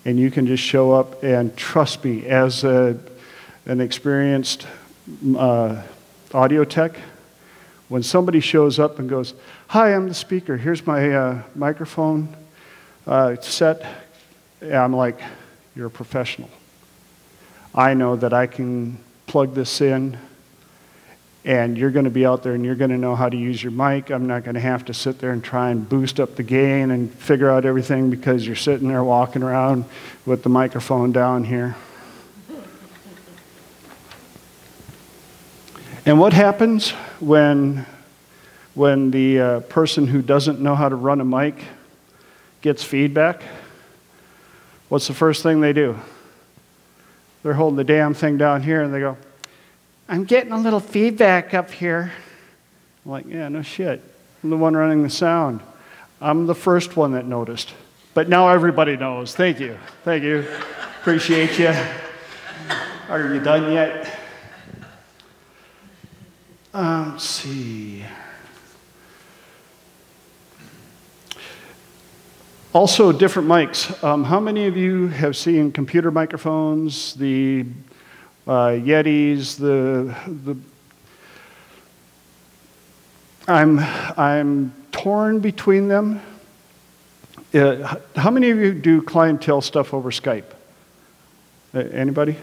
and you can just show up, and trust me, as an experienced audio tech, when somebody shows up and goes, "Hi, I'm the speaker, here's my microphone set," I'm like, "You're a professional. I know that I can plug this in, and you're going to be out there and you're going to know how to use your mic. I'm not going to have to sit there and try and boost up the gain and figure out everything because you're sitting there walking around with the microphone down here." And what happens when the person who doesn't know how to run a mic gets feedback? What's the first thing they do? They're holding the damn thing down here and they go, "I'm getting a little feedback up here." I'm like, yeah, no shit. I'm the one running the sound. I'm the first one that noticed. But now everybody knows. Thank you. Thank you. Appreciate you. Are you done yet? Let's see. Also, different mics. How many of you have seen computer microphones, the Yetis, I'm torn between them. How many of you do clientele stuff over Skype? Anybody?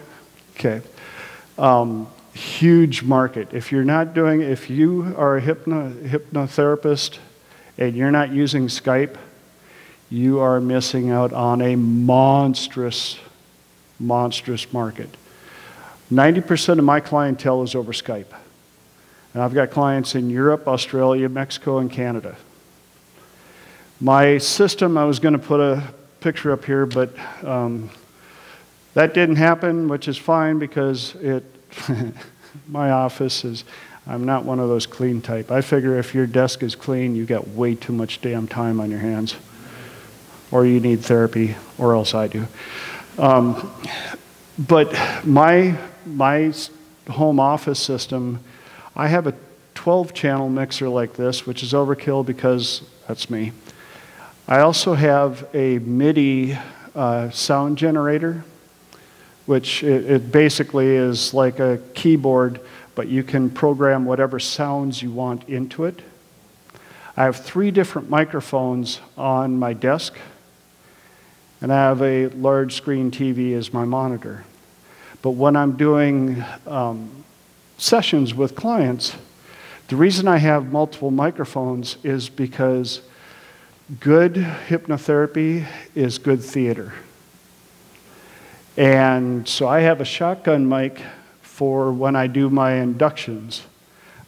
Okay. Huge market. If you are a hypnotherapist and you're not using Skype, you are missing out on a monstrous, monstrous market. 90% of my clientele is over Skype. And I've got clients in Europe, Australia, Mexico, and Canada. My system, I was going to put a picture up here, but that didn't happen, which is fine because my office is, I'm not one of those clean type. I figure if your desk is clean, you got way too much damn time on your hands. Or you need therapy, or else I do. But my home office system, I have a 12-channel mixer like this, which is overkill because that's me. I also have a MIDI sound generator, which it basically is like a keyboard, but you can program whatever sounds you want into it. I have 3 different microphones on my desk, and I have a large screen TV as my monitor. But when I'm doing sessions with clients, the reason I have multiple microphones is because good hypnotherapy is good theater. And so I have a shotgun mic for when I do my inductions.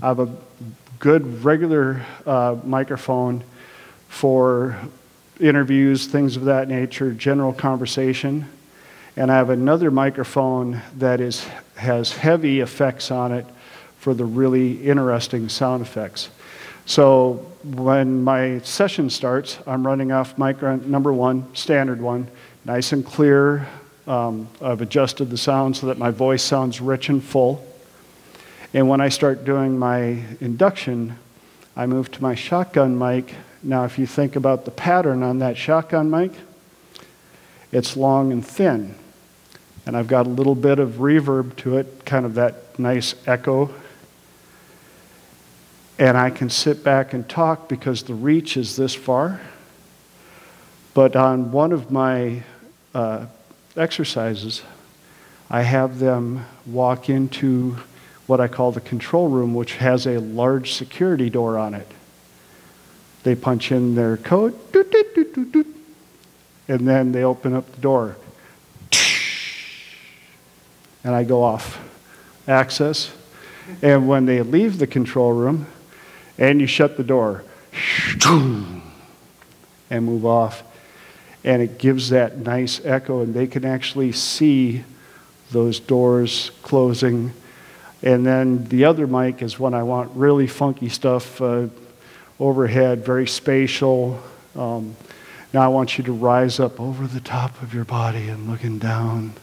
I have a good regular microphone for interviews, things of that nature, general conversation. And I have another microphone that has heavy effects on it for the really interesting sound effects. So when my session starts, I'm running off mic number 1, standard one, nice and clear. I've adjusted the sound so that my voice sounds rich and full. And when I start doing my induction, I move to my shotgun mic. Now, if you think about the pattern on that shotgun mic, it's long and thin. And I've got a little bit of reverb to it, kind of that nice echo. And I can sit back and talk because the reach is this far. But on one of my exercises, I have them walk into what I call the control room, which has a large security door on it. They punch in their code, doot, doot, doot, doot, doot, and then they open up the door. And I go off access. And when they leave the control room, and you shut the door, and move off, and it gives that nice echo, and they can actually see those doors closing. And then the other mic is when I want really funky stuff overhead, very spatial. Now I want you to rise up over the top of your body and looking down.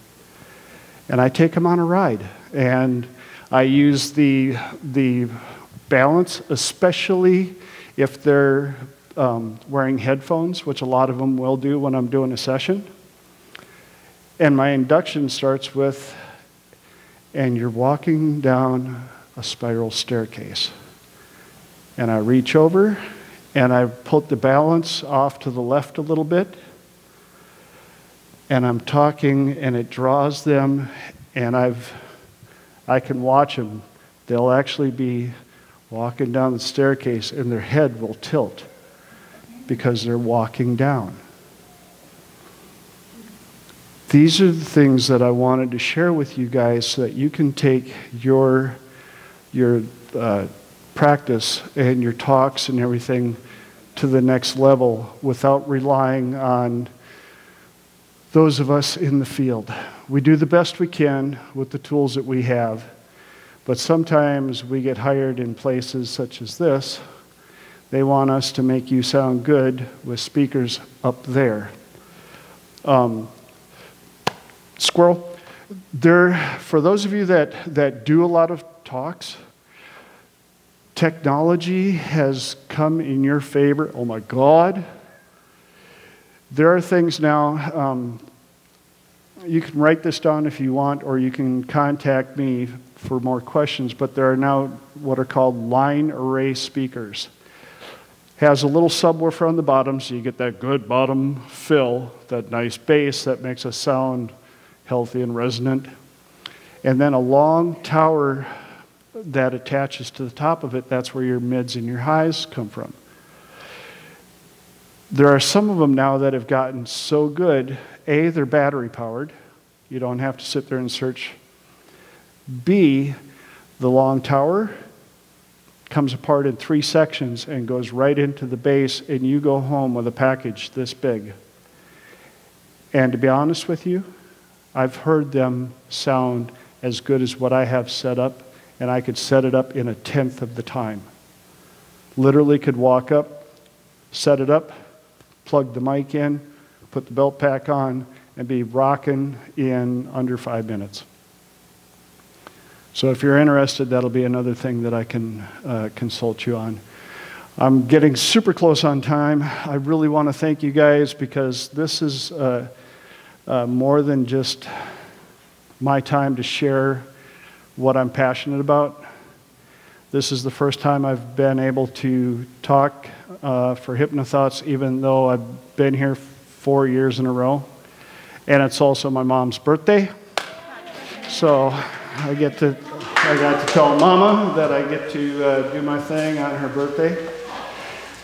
And I take them on a ride. And I use the balance, especially if they're wearing headphones, which a lot of them will do when I'm doing a session. And my induction starts with, and you're walking down a spiral staircase. And I reach over, and I put the balance off to the left a little bit, and I'm talking, and it draws them, and I can watch them. They'll actually be walking down the staircase, and their head will tilt because they're walking down. These are the things that I wanted to share with you guys so that you can take your practice and your talks and everything to the next level without relying on those of us in the field. We do the best we can with the tools that we have, but sometimes we get hired in places such as this. They want us to make you sound good with speakers up there. Squirrel, for those of you that do a lot of talks, technology has come in your favor. Oh my God. There are things now, you can write this down if you want, or you can contact me for more questions, but there are now what are called line array speakers. Has a little subwoofer on the bottom, so you get that good bottom fill, that nice bass that makes us sound healthy and resonant. And then a long tower that attaches to the top of it, that's where your mids and your highs come from. There are some of them now that have gotten so good. A, they're battery powered. You don't have to sit there and search. B, the long tower comes apart in 3 sections and goes right into the base, and you go home with a package this big. And to be honest with you, I've heard them sound as good as what I have set up, and I could set it up in 1/10 of the time. Literally could walk up, set it up, plug the mic in, put the belt pack on, and be rocking in under 5 minutes. So if you're interested, that'll be another thing that I can consult you on. I'm getting super close on time. I really want to thank you guys because this is more than just my time to share what I'm passionate about. This is the first time I've been able to talk for Hypno Thoughts, even though I've been here 4 years in a row. And it's also my mom's birthday. So I got to tell Mama that I get to do my thing on her birthday.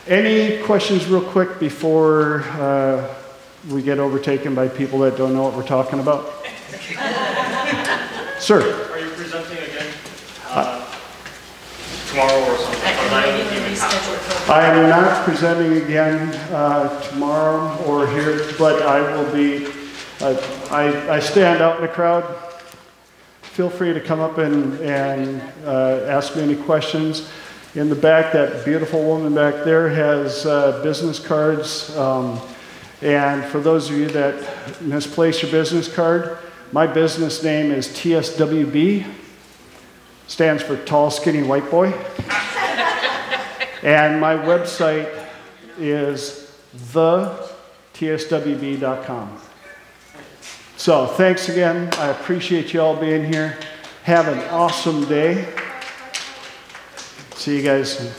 Any questions real quick before we get overtaken by people that don't know what we're talking about? Sir? Are you presenting again tomorrow or something? I am not presenting again tomorrow or here, but I will be, I stand out in the crowd. Feel free to come up and ask me any questions. In the back, that beautiful woman back there has business cards. And for those of you that misplace your business card, my business name is TSWB. Stands for Tall, Skinny, White Boy. And my website is thetswb.com. So thanks again. I appreciate you all being here. Have an awesome day. See you guys soon.